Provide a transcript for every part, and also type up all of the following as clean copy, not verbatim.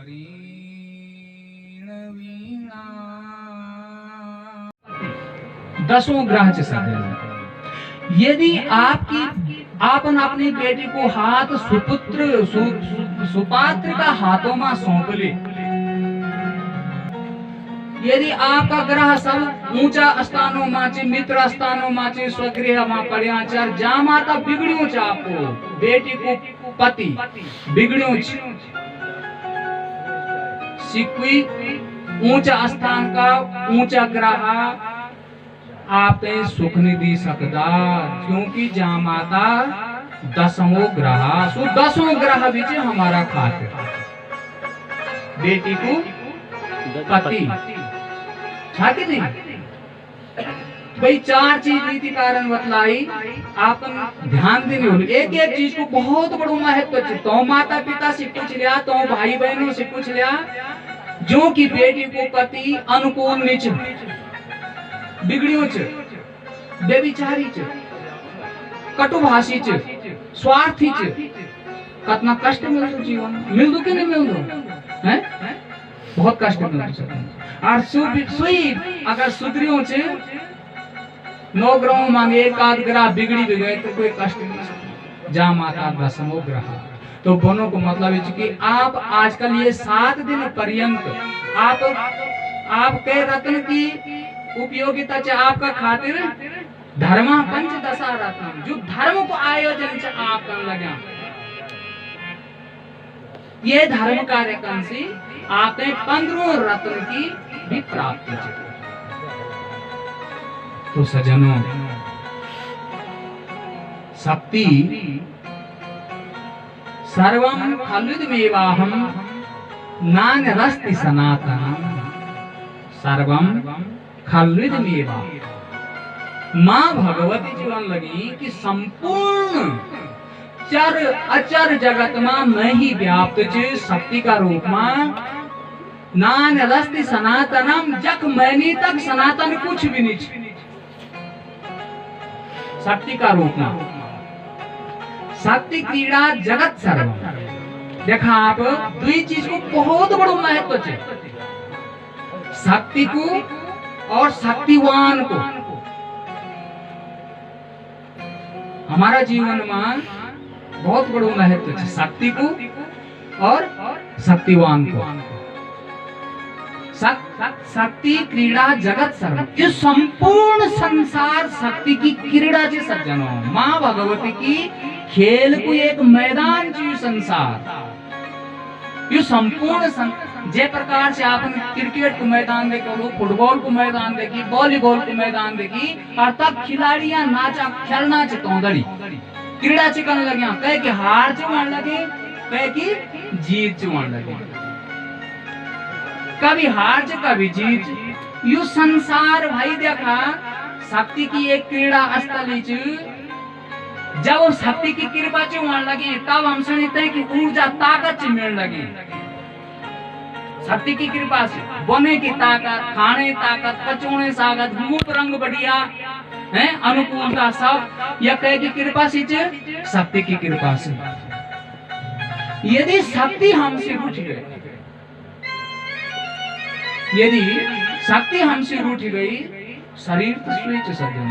वीणा दसों ग्रह से यदि आपन अपनी बेटी को हाथ सुपात्र का हाथों में सौंप ले, यदि आपका ग्रह सब ऊंचा स्थानों माचे, मित्र स्थानों माचे, स्वगृह मा पड़िया चर जा माता बिगड़ियों च आपको बेटी को पति बिगड़ियों सिक्वी ऊंचा स्थान का ऊंचा ग्रह आप सुख नहीं दी सकता, क्योंकि जहाँ माता दसों ग्रह सो दसों ग्रह बीच हमारा खाते बेटी को पति छाके नहीं भाई चार चीज नीति कारण बतलाई आप ध्यान देने हो। एक एक चीज को बहुत बड़ो महत्व तो माता पिता से पूछ लिया, तो भाई बहनों से पूछ लिया, जो कि बेटी को पति अनुकूल नीच बिगड़ियों च बेविचारी च कटुभाषी च स्वार्थी च कितना कष्ट मिलतो जीवन मिल दो कि नहीं मिल दो हैं, बहुत कष्ट मिलतो और सुई अगर सुधरियों च नौ ग्रहों मांगे एक आध ग्रह बिगड़ी भी गए तो कोई कष्ट नहीं। जा माता दसमो ग्रह तो बोनो को मतलब है कि आप आजकल ये 7 दिन पर्यंत आप कह रत्न की उपयोगिता च आपका खातिर धर्म पंचदशा रत्न जो धर्म को आयोजन च आप कर लगे, ये धर्म कार्यक्रम से आपने 15 रत्न की भी प्राप्ति है। तो सज्जनों शक्ति सर्वं खलुदमेवाहं नान्यदस्ति सनातनम् सर्वं खलुदमेवा। माँ भगवती जीवन लगी कि संपूर्ण चर अचर जगत में मैं ही व्याप्त च शक्ति का रूप में नान्यदस्ति सनातनम जख मैनी तक सनातन कुछ भी नहीं शक्ति का रूप में। शक्ति क्रीड़ा जगत सर्व देखा आप दो चीज को बहुत बड़ो महत्व है, शक्ति को और शक्तिवान को। हमारा जीवन में बहुत बड़ो महत्व है शक्ति को और शक्तिवान को। शक्ति क्रीड़ा जगत सर्व, ये संपूर्ण संसार शक्ति की क्रीड़ा जी सज्जनों। माँ भगवती की खेल को एक मैदान जी संसार ये संपूर्ण जे प्रकार से आप क्रिकेट को मैदान देखो, फुटबॉल को मैदान देखी, वॉलीबॉल को मैदान देखी, और तब खिलाड़ियां नाचा खेलना चौधरी क्रीड़ा चिकन लगे, कह के हार चुन लगे, कह की जीत चुन लगे, कभी हार च कभी जीत। यू संसार भाई देखा शक्ति की एक क्रीड़ा स्थली च, जब शक्ति की कृपा च होने लगी तब हम सुनते हैं कि ऊर्जा ताकत मिलने लगी। शक्ति की कृपा से बने की ताकत, खाने ताकत, पचोने ताकत, रूप रंग बढ़िया है, अनुकूलता सब यह कह की कृपा से शक्ति की कृपा से। यदि शक्ति हमसे रूठ गई, यदि शक्ति हमसे रूठ गई, शरीर तो स्वेच सज्जन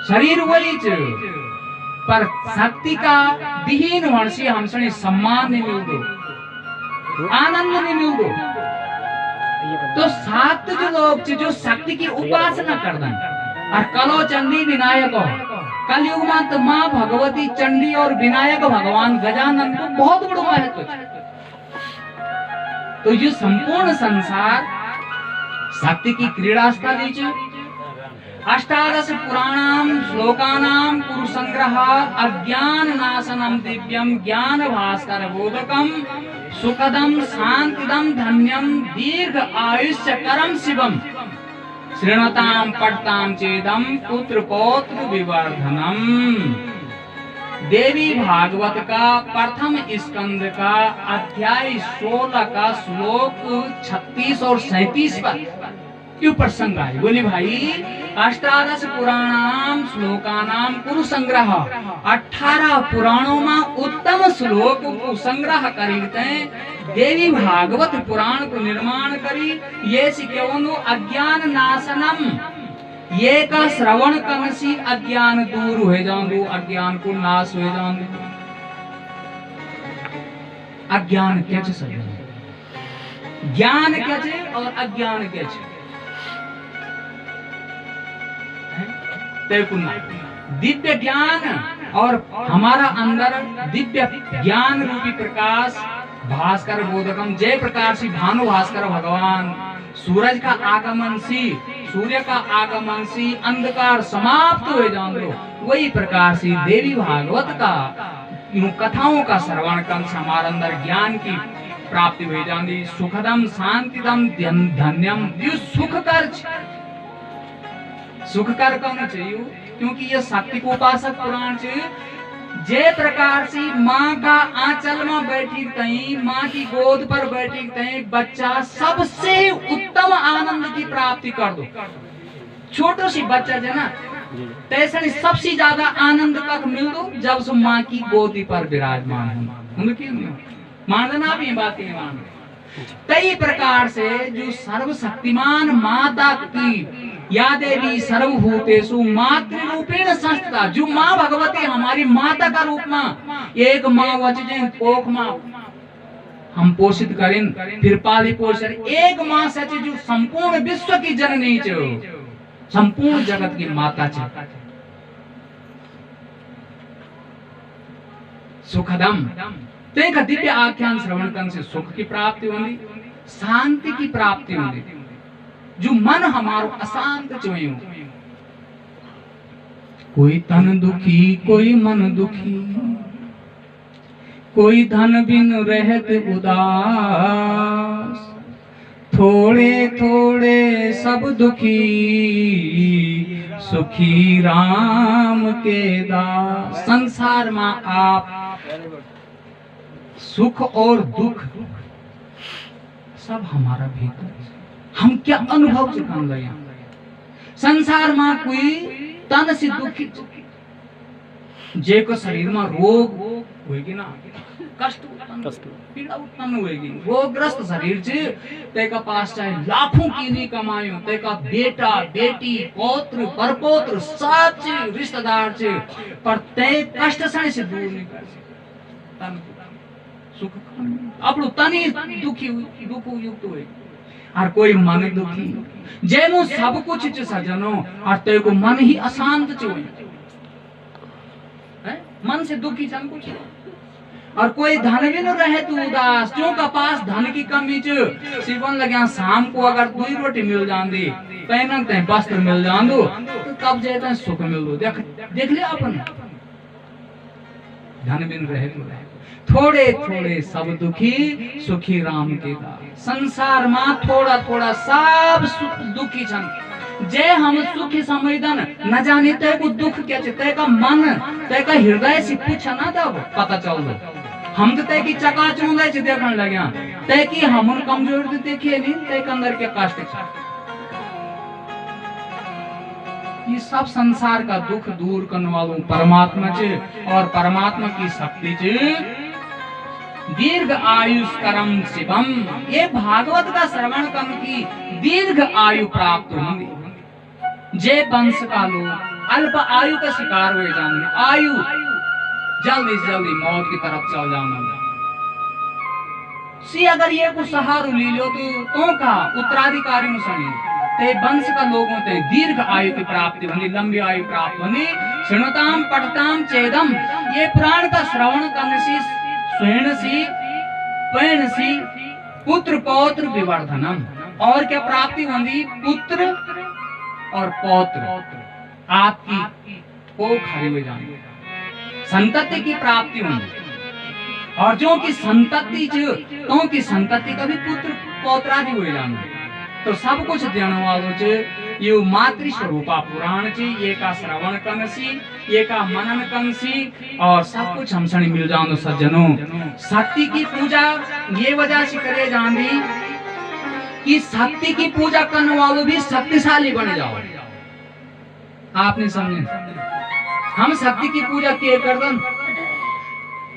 शरीर वही पर शक्ति का विहीन होने से हमसे सम्मान नहीं मिल दो, आनंद नहीं मिल दो। तो सात जो लोग जो शक्ति की उपासना कर दें और कलो चंडी विनायक कलयुग में तो माँ भगवती चंडी और विनायक भगवान गजानन को बहुत बड़ा महत्व है। तो ये संपूर्ण संसार शक्ति की क्रीड़ा स्थली च। अष्टादश पुराणाम श्लोकानाम कुरु संग्रह अज्ञान नाशनम दिव्यम ज्ञान भास्कर बोधकम सुखदम शांतिदम धन्यम दीर्घ आयुष्यकरम शिवम श्रृणताम पठताम चेदम पुत्र पौत्र विवर्धनम। देवी भागवत का प्रथम स्कंद का अध्याय 16 का श्लोक 36 और 37 पर क्यों प्रसंग आए? बोले भाई 18 पुराणाम श्लोकानाम कुरु संग्रह, 18 पुराणों में उत्तम श्लोक को संग्रह करीते देवी भागवत पुराण को निर्माण करी। ये सिक्योनु अज्ञान नाशनम, ये का श्रवण करने से अज्ञान दूर हो जाऊंगो, अज्ञान को नाश हो जाऊंगो। अज्ञान क्या चाहिए, ज्ञान क्या चाहिए और अज्ञान क्या चाहिए? दिव्य ज्ञान और हमारा अंदर दिव्य ज्ञान रूपी प्रकाश भास्कर बोधकम, जय प्रकाश भानु भास्कर भगवान सूरज का आगमन से, सूर्य का आगमन से अंधकार समाप्त हो जाओ। वही प्रकार से देवी भागवत का कथाओं का श्रवण कर हमारे अंदर ज्ञान की प्राप्ति हो जाती। सुखदम शांतिदम धन्यम, सुख कर करना चाहिए, क्योंकि ये शक्ति को उपासक पुराण चाहिए। जे प्रकार से माँ का आंचल में बैठी तई, माँ की गोद पर बैठी तई बच्चा सबसे उत्तम आनंद की प्राप्ति कर दो। छोटो सी बच्चा जो ना तैसे सबसे ज्यादा आनंद तक मिल दो जब से माँ की गोदी पर विराजमान हो। मानना भी बात नहीं मान। कई प्रकार से जो सर्वशक्तिमान माता की या देवी सर्वभूतेषु मातृरूपेण संस्थिता, जो माँ भगवती हमारी माता का रूप में, एक माँ वचन कोख माँ हम पोषित करें, फिर पाली पोषण, एक माँ सच जो संपूर्ण विश्व की जननी छो, संपूर्ण जगत की माता छो। सुखदम तेका दिव्य आख्यान श्रवण करने से सुख की प्राप्ति होगी, शांति की प्राप्ति होगी। जो मन हमारो अशांत चोयो, कोई तन दुखी कोई मन दुखी, कोई धन बिन रहत उदास, थोड़े थोड़े सब दुखी, सुखी राम के दास। संसार में आप सुख और दुख सब हमारा भीतर, हम क्या अनुभव से कर रहे हैं। संसार में कोई तन से दुखी, जे को शरीर में रोग होगी ना, कष्ट पीड़ा उत्पन्न होगी, रोगग्रस्त शरीर से तेका पास चाहे लाखों की नहीं कमायो, तेका बेटा बेटी पौत्र परपौत्र सब रिश्तेदार से, पर ते कष्ट से दूर नहीं कर सकता। सुख अपनो तनी दुखी दुख युक्त हुए, और कोई मन दुखी, जेनो सब कुछ च सजनो और ते को मन ही अशांत च होई, मन से दुखी जन कुछ। और कोई धन भी न रहे तो उदास, जो का पास धन की कमी च, सिवन लगे शाम को अगर 2 रोटी मिल जांदी, पहनन ते वस्त्र मिल जांदो, तो कब जेता सुख मिल दो। देख ले अपन धन बिन रहे तो रहे, थोड़े थोड़े सब दुखी, सुखी राम के दास। संसार में थोड़ा थोड़ा सब दुखी छन, जे हम सुखी समझदन न जाने ते को दुख क्या छे, ते का मन ते का हृदय से पूछा ना तब पता चल दो। हम तो ते की चकाचौंध से देखन लग्या, ते की हमन कमजोर तो देखे नहीं, ते के अंदर के कष्ट छे। ये सब संसार का दुख दूर करने वालों परमात्मा छे, और परमात्मा की शक्ति छे दीर्घ आयुष करम शिवम। ये भागवत का श्रवण करने की दीर्घ आयु प्राप्त होंगी। जे वंश का लोग अल्प आयु का शिकार हुए जाने, आयु जल्दी से जल्दी मौत की तरफ चल जाना। सी अगर ये कुछ सहारू ली लो तो का उत्तराधिकारी में सुनी, ते वंश का लोगों ते दीर्घ आयु की प्राप्ति होनी, लंबी आयु प्राप्त होनी। श्रृणताम पठताम चेदम, ये पुराण का श्रवण करने से स्वयं सी पैण सी पुत्र पौत्र विवर्धनम, और क्या प्राप्ति होगी? पुत्र और पौत्र आपकी कोख हरी हुए जाएंगे, संतति की प्राप्ति होगी। और जो की संतति तो की संतति का भी पुत्र पौत्रादि हुए जाएंगे। तो सब कुछ देने वालों ये मातृ स्वरूपा पुराण ची, ये का श्रवण करने सी, ये का मनन करने सी, और सब कुछ हम सनी मिल जाओ सज्जनों। शक्ति की पूजा ये वजह से करे जानी कि शक्ति की पूजा करने वालों भी शक्तिशाली बन जाओ। आपने समझे, हम शक्ति की पूजा किए कर दो,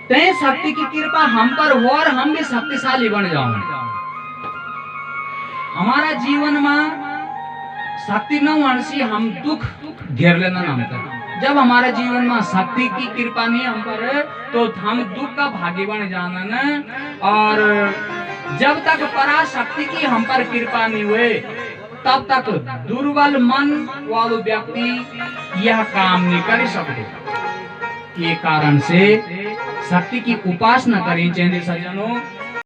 ते शक्ति की कृपा हम पर हो और हम भी शक्तिशाली बन जाओ। हमारा जीवन में शक्ति न होने से हम दुख घेर लेना नाम कर। जब हमारे जीवन में शक्ति की कृपा नहीं हम पर है तो हम दुख का भागी बन जाना न। और जब तक पराशक्ति की हम पर कृपा नहीं हुए तब तक दुर्बल मन वाले व्यक्ति यह काम नहीं कर सकते। ये कारण से शक्ति की उपासना करनी चाहिए सज्जनों।